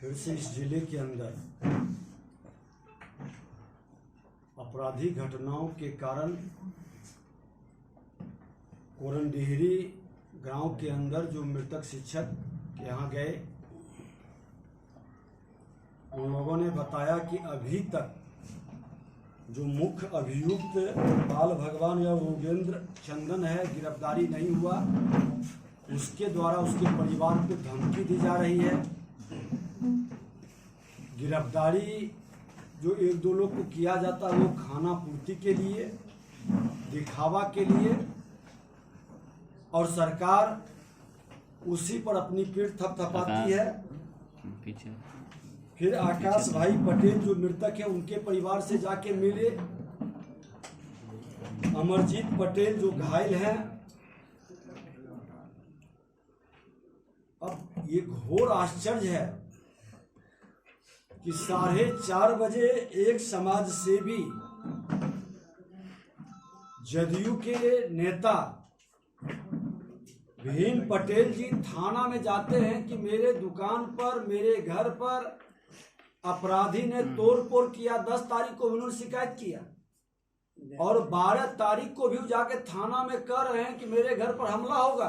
फिर से इस जिले के अंदर आपराधिक घटनाओं के कारण कोरनडिहरी गांव के अंदर जो मृतक शिक्षक यहाँ गए, उन लोगों ने बताया कि अभी तक जो मुख्य अभियुक्त बाल भगवान या योगेंद्र चंदन है, गिरफ्तारी नहीं हुआ। उसके द्वारा उसके परिवार को धमकी दी जा रही है। गिरफ्तारी जो एक दो लोग को किया जाता है वो खाना पूर्ति के लिए, दिखावा के लिए, और सरकार उसी पर अपनी पीठ थपथपाती है। फिर आकाश भाई पटेल जो मृतक है उनके परिवार से जाके मिले। अमरजीत पटेल जो घायल हैं। अब ये घोर आश्चर्य है कि 4:30 बजे एक समाज सेवी जदयू के नेता भीम पटेल जी थाना में जाते हैं कि मेरे दुकान पर, मेरे घर पर अपराधी ने तोड़फोड़ किया। 10 तारीख को उन्होंने शिकायत किया और 12 तारीख को भी जाके थाना में कह रहे हैं कि मेरे घर पर हमला होगा।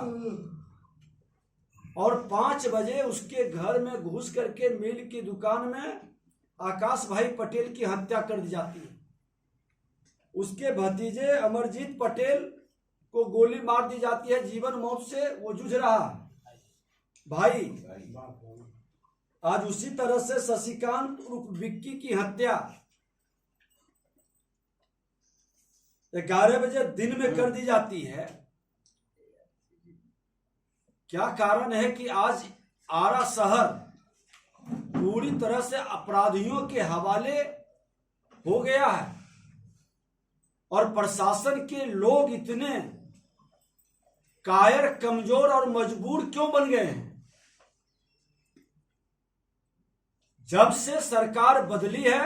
और 5 बजे उसके घर में घुस करके मिल की दुकान में आकाश भाई पटेल की हत्या कर दी जाती है। उसके भतीजे अमरजीत पटेल को गोली मार दी जाती है। जीवन मौत से वो जूझ रहा भाई। आज उसी तरह से शशिकांत उर्फ विक्की की हत्या 11 बजे दिन में कर दी जाती है। क्या कारण है कि आज आरा शहर पूरी तरह से अपराधियों के हवाले हो गया है और प्रशासन के लोग इतने कायर, कमजोर और मजबूर क्यों बन गए हैं? जब से सरकार बदली है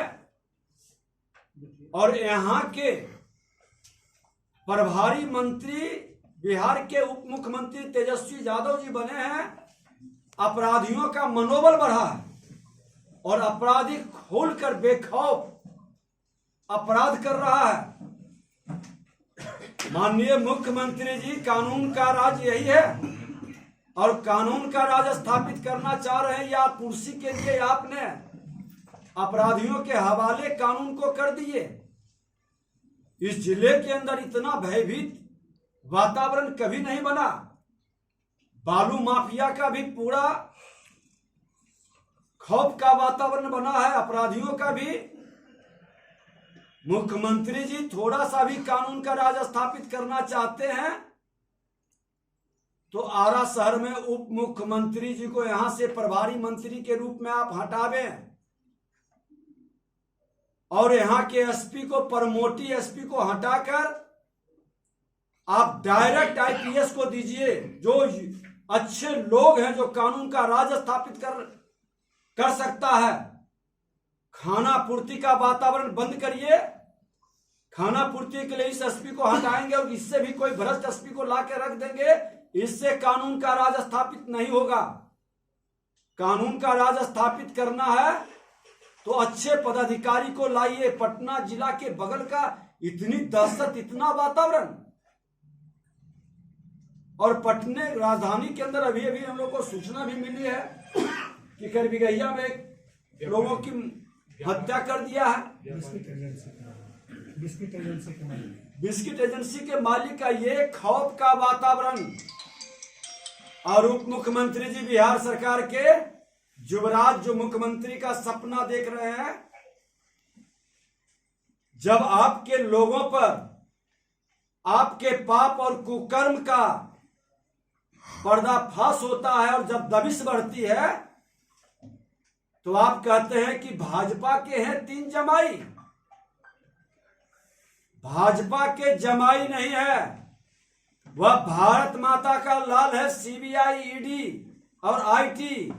और यहाँ के प्रभारी मंत्री बिहार के उप मुख्यमंत्री तेजस्वी यादव जी बने हैं, अपराधियों का मनोबल बढ़ा है और अपराधी खोलकर बेखौफ अपराध कर रहा है। माननीय मुख्यमंत्री जी, कानून का राज यही है और कानून का राज स्थापित करना चाह रहे हैं। या कुर्सी के लिए आपने अपराधियों के हवाले कानून को कर दिए। इस जिले के अंदर इतना भयभीत वातावरण कभी नहीं बना। बालू माफिया का भी पूरा खौफ का वातावरण बना है, अपराधियों का भी। मुख्यमंत्री जी थोड़ा सा भी कानून का राज स्थापित करना चाहते हैं तो आरा शहर में उप मुख्यमंत्री जी को यहां से प्रभारी मंत्री के रूप में आप हटावें और यहां के एसपी को, प्रमोटी एसपी को हटाकर आप डायरेक्ट आईपीएस को दीजिए। जो अच्छे लोग हैं, जो कानून का राज स्थापित कर सकता है। खाना पूर्ति का वातावरण बंद करिए। खाना पूर्ति के लिए इस एसपी को हटाएंगे और इससे भी कोई भ्रष्ट एसपी को ला के रख देंगे, इससे कानून का राज स्थापित नहीं होगा। कानून का राज स्थापित करना है तो अच्छे पदाधिकारी को लाइए। पटना जिला के बगल का इतनी दहशत, इतना वातावरण। और पटना राजधानी के अंदर अभी अभी हम लोग को सूचना भी मिली है कि करबिगहिया में लोगों की हत्या कर दिया है। बिस्किट एजेंसी के मालिक का ये खौफ का वातावरण। और उप मुख्यमंत्री जी बिहार सरकार के युवराज जो मुख्यमंत्री का सपना देख रहे हैं, जब आपके लोगों पर आपके पाप और कुकर्म का पर्दाफाश होता है और जब दबिश बढ़ती है तो आप कहते हैं कि भाजपा के हैं 3 जमाई। भाजपा के जमाई नहीं है, वह भारत माता का लाल है। सीबीआई, ईडी और आईटी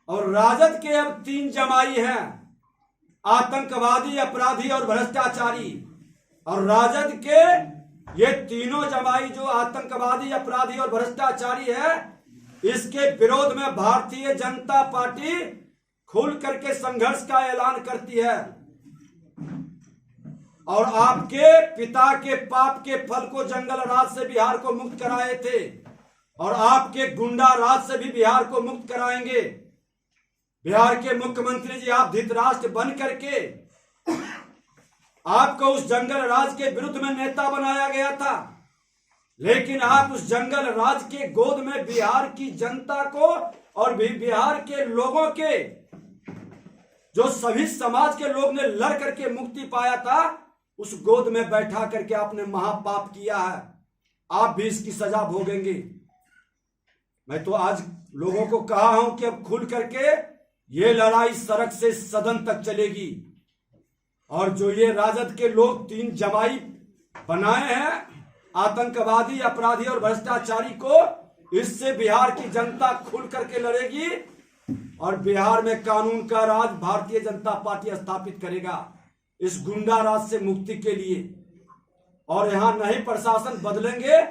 और राजद के अब 3 जमाई हैं, आतंकवादी, अपराधी और भ्रष्टाचारी। और राजद के ये तीनों जमाई जो आतंकवादी, अपराधी और भ्रष्टाचारी है, इसके विरोध में भारतीय जनता पार्टी खुल करके संघर्ष का ऐलान करती है और आपके पिता के पाप के फल को जंगल राज से बिहार को मुक्त कराए थे और आपके गुंडा राज से भी बिहार को मुक्त कराएंगे। बिहार के मुख्यमंत्री जी, आप धृतराष्ट्र बन करके आपको उस जंगल राज के विरुद्ध में नेता बनाया गया था, लेकिन आप उस जंगल राज के गोद में बिहार की जनता को और भी बिहार के लोगों के, जो सभी समाज के लोग ने लड़ करके मुक्ति पाया था, उस गोद में बैठा करके आपने महापाप किया है। आप भी इसकी सजा भोगेंगे। मैं तो आज लोगों को कहा हूं कि अब खुल करके ये लड़ाई सड़क से सदन तक चलेगी और जो ये राजद के लोग 3 जमाई बनाए हैं, आतंकवादी, अपराधी और भ्रष्टाचारी को, इससे बिहार की जनता खुल करके लड़ेगी और बिहार में कानून का राज भारतीय जनता पार्टी स्थापित करेगा इस गुंडा राज से मुक्ति के लिए। और यहां नहीं प्रशासन बदलेंगे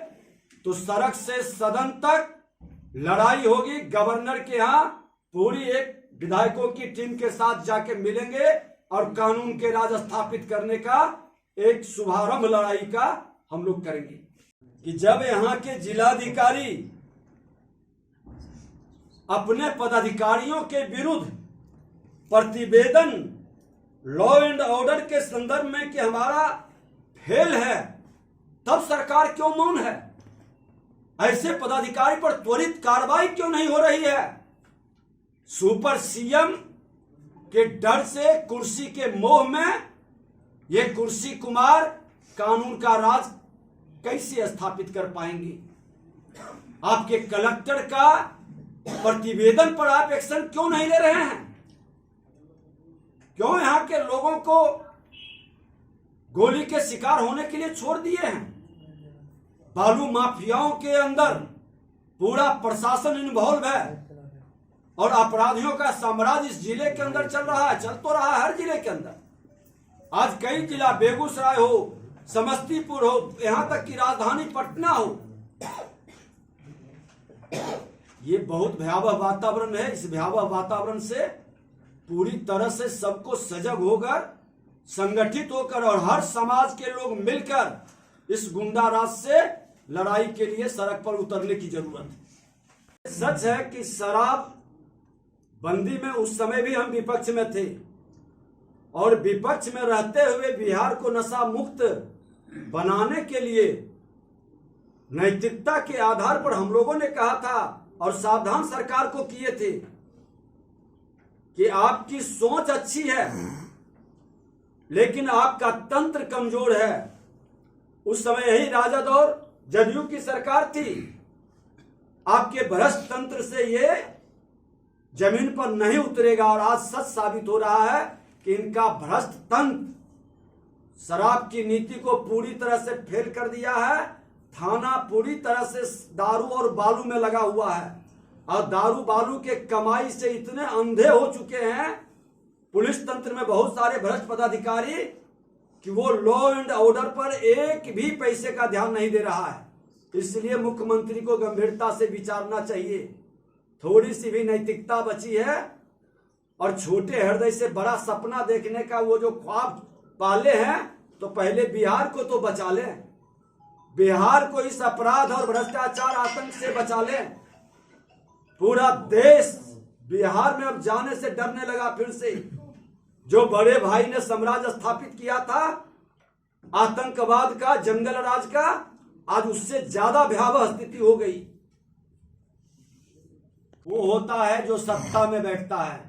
तो सड़क से सदन तक लड़ाई होगी। गवर्नर के यहां पूरी एक विधायकों की टीम के साथ जाके मिलेंगे और कानून के राज स्थापित करने का एक शुभारंभ लड़ाई का हम लोग करेंगे। कि जब यहाँ के जिलाधिकारी अपने पदाधिकारियों के विरुद्ध प्रतिवेदन लॉ एंड ऑर्डर के संदर्भ में कि हमारा फेल है, तब सरकार क्यों मौन है? ऐसे पदाधिकारी पर त्वरित कार्रवाई क्यों नहीं हो रही है? सुपर सीएम के डर से, कुर्सी के मोह में ये कुर्सी कुमार कानून का राज कैसे स्थापित कर पाएंगे? आपके कलेक्टर का प्रतिवेदन पर आप एक्शन क्यों नहीं ले रहे हैं? क्यों यहां के लोगों को गोली के शिकार होने के लिए छोड़ दिए हैं? बालू माफियाओं के अंदर पूरा प्रशासन इन्वॉल्व है और अपराधियों का साम्राज्य इस जिले के अंदर चल रहा है, चल तो रहा है हर जिले के अंदर। आज कई जिला, बेगूसराय हो, समस्तीपुर हो, यहां तक कि राजधानी पटना हो, ये बहुत भयावह वातावरण है। इस भयावह वातावरण से पूरी तरह से सबको सजग होकर, संगठित होकर और हर समाज के लोग मिलकर इस गुंडा राज से लड़ाई के लिए सड़क पर उतरने की जरूरत है। सच है कि शराब बंदी में उस समय भी हम विपक्ष में थे और विपक्ष में रहते हुए बिहार को नशा मुक्त बनाने के लिए नैतिकता के आधार पर हम लोगों ने कहा था और सावधान सरकार को किए थे कि आपकी सोच अच्छी है लेकिन आपका तंत्र कमजोर है। उस समय यही राजद और जदयू की सरकार थी। आपके भ्रष्ट तंत्र से ये जमीन पर नहीं उतरेगा और आज सच साबित हो रहा है कि इनका भ्रष्ट तंत्र शराब की नीति को पूरी तरह से फेल कर दिया है। थाना पूरी तरह से दारू और बालू में लगा हुआ है और दारू बालू के कमाई से इतने अंधे हो चुके हैं पुलिस तंत्र में बहुत सारे भ्रष्ट पदाधिकारी कि वो लॉ एंड ऑर्डर पर एक भी पैसे का ध्यान नहीं दे रहा है। इसलिए मुख्यमंत्री को गंभीरता से विचारना चाहिए। थोड़ी सी भी नैतिकता बची है और छोटे हृदय से बड़ा सपना देखने का वो जो ख्वाब पाले हैं, तो पहले बिहार को तो बचा लें। बिहार को इस अपराध और भ्रष्टाचार आतंक से बचा लें। पूरा देश बिहार में अब जाने से डरने लगा। फिर से जो बड़े भाई ने साम्राज्य स्थापित किया था आतंकवाद का, जंगल राज का, आज उससे ज्यादा भयावह स्थिति हो गई। वो होता है जो सत्ता में बैठता है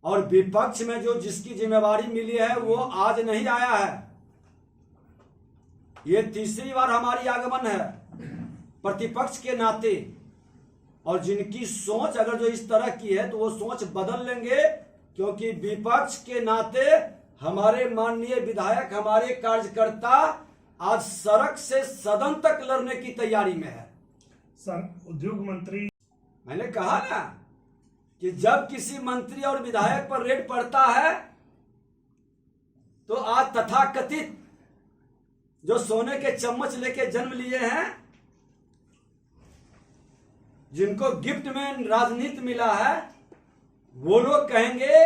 और विपक्ष में जो जिसकी जिम्मेवारी मिली है वो आज नहीं आया है। ये तीसरी बार हमारी आगमन है प्रतिपक्ष के नाते और जिनकी सोच अगर जो इस तरह की है तो वो सोच बदल लेंगे, क्योंकि विपक्ष के नाते हमारे माननीय विधायक, हमारे कार्यकर्ता आज सड़क से सदन तक लड़ने की तैयारी में है। सर, उद्योग मंत्री, मैंने कहा ना कि जब किसी मंत्री और विधायक पर रेड पड़ता है तो आज तथाकथित जो सोने के चम्मच लेके जन्म लिए हैं जिनको गिफ्ट में राजनीति मिला है, वो लोग कहेंगे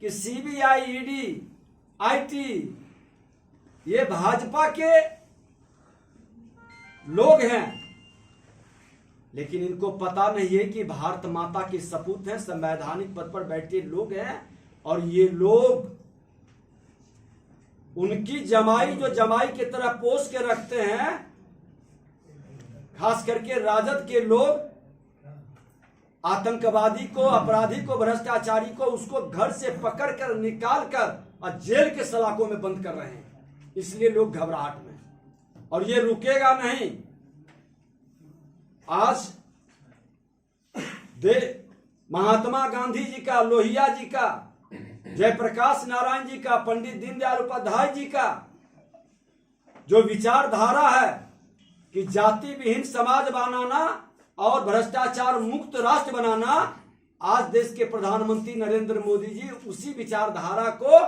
कि सीबीआई, ईडी, आईटी ये भाजपा के लोग हैं, लेकिन इनको पता नहीं है कि भारत माता के सपूत हैं, संवैधानिक पद पर बैठे लोग हैं। और ये लोग उनकी जमाई, जो जमाई की तरह पोस के रखते हैं, खास करके राजद के लोग आतंकवादी को, अपराधी को, भ्रष्टाचारी को उसको घर से पकड़ कर निकाल कर और जेल के सलाखों में बंद कर रहे हैं। इसलिए लोग घबराहट में, और ये रुकेगा नहीं। आज महात्मा गांधी जी का, लोहिया जी का, जयप्रकाश नारायण जी का, पंडित दीनदयाल उपाध्याय जी का जो विचारधारा है कि जाति विहीन समाज बनाना और भ्रष्टाचार मुक्त राष्ट्र बनाना, आज देश के प्रधानमंत्री नरेंद्र मोदी जी उसी विचारधारा को